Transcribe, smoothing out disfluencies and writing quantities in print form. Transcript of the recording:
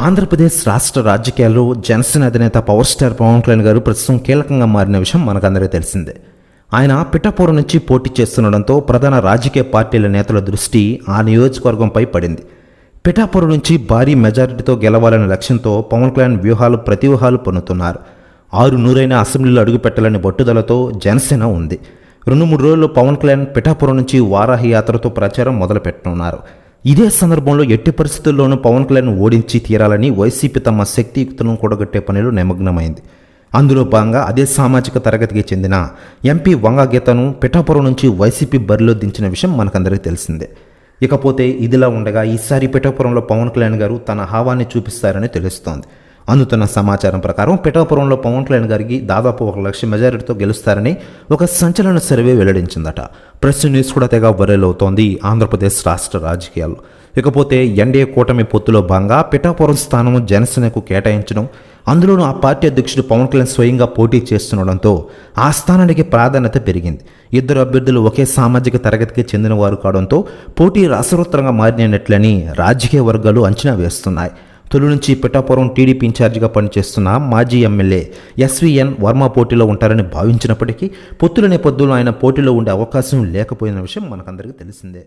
ఆంధ్రప్రదేశ్ రాష్ట్ర రాజకీయాల్లో జనసేన అధినేత పవర్ స్టార్ పవన్ కళ్యాణ్ గారు ప్రస్తుతం కీలకంగా మారిన విషయం మనకందరికీ తెలిసిందే. ఆయన పిఠాపురం నుంచి పోటీ చేస్తుండడంతో ప్రధాన రాజకీయ పార్టీల నేతల దృష్టి ఆ నియోజకవర్గంపై పడింది. పిఠాపురం నుంచి భారీ మెజారిటీతో గెలవాలనే లక్ష్యంతో పవన్ కళ్యాణ్ ప్రతివ్యూహాలు పన్నుతున్నారు. 6 అసెంబ్లీలో అడుగుపెట్టాలని పట్టుదలతో జనసేన ఉంది. 2-3 రోజుల్లో పవన్ కళ్యాణ్ పిఠాపురం నుంచి వారాహి యాత్రతో ప్రచారం మొదలుపెట్టనున్నారు. ఇదే సందర్భంలో ఎట్టి పరిస్థితుల్లోనూ పవన్ కళ్యాణ్ ఓడించి తీరాలని వైసీపీ తమ శక్తియుక్తులను కూడగట్టే పనిలో నిమగ్నమైంది. అందులో భాగంగా అదే సామాజిక తరగతికి చెందిన ఎంపీ వంగ గీతను పిఠాపురం నుంచి వైసీపీ బరిలో దించిన విషయం మనకందరికీ తెలిసిందే. ఇకపోతే ఇదిలా ఉండగా ఈసారి పిఠాపురంలో పవన్ కళ్యాణ్ గారు తన హావాన్ని చూపిస్తారని తెలుస్తోంది. అందుతున్న సమాచారం ప్రకారం పిఠాపురంలో పవన్ కళ్యాణ్ గారికి దాదాపు 1 లక్ష మెజారిటీతో గెలుస్తారని ఒక సంచలన సర్వే వెల్లడించిందట. ప్రెస్ న్యూస్ కూడా తెగ వైరల్ అవుతోంది ఆంధ్రప్రదేశ్ రాష్ట్ర రాజకీయాల్లో. ఇకపోతే ఎన్డీఏ కూటమి పొత్తులో భాగంగా పిఠాపురం స్థానం జనసేనకు కేటాయించడం, అందులోనూ ఆ పార్టీ అధ్యక్షుడు పవన్ కళ్యాణ్ స్వయంగా పోటీ చేస్తుండడంతో ఆ స్థానానికి ప్రాధాన్యత పెరిగింది. 2 అభ్యర్థులు ఒకే సామాజిక తరగతికి చెందిన వారు కావడంతో పోటీ రసవత్తరంగా మారినట్లని రాజకీయ వర్గాలు అంచనా వేస్తున్నాయి. తొలి నుంచి పిఠాపురం టీడీపీ ఇన్ఛార్జిగా పనిచేస్తున్న మాజీ ఎమ్మెల్యే ఎస్వీఎన్ వర్మ పోటీలో ఉంటారని భావించినప్పటికీ పొత్తుల నేపథ్యంలో ఆయన పోటీలో ఉండే అవకాశం లేకపోయిన విషయం మనకందరికీ తెలిసిందే.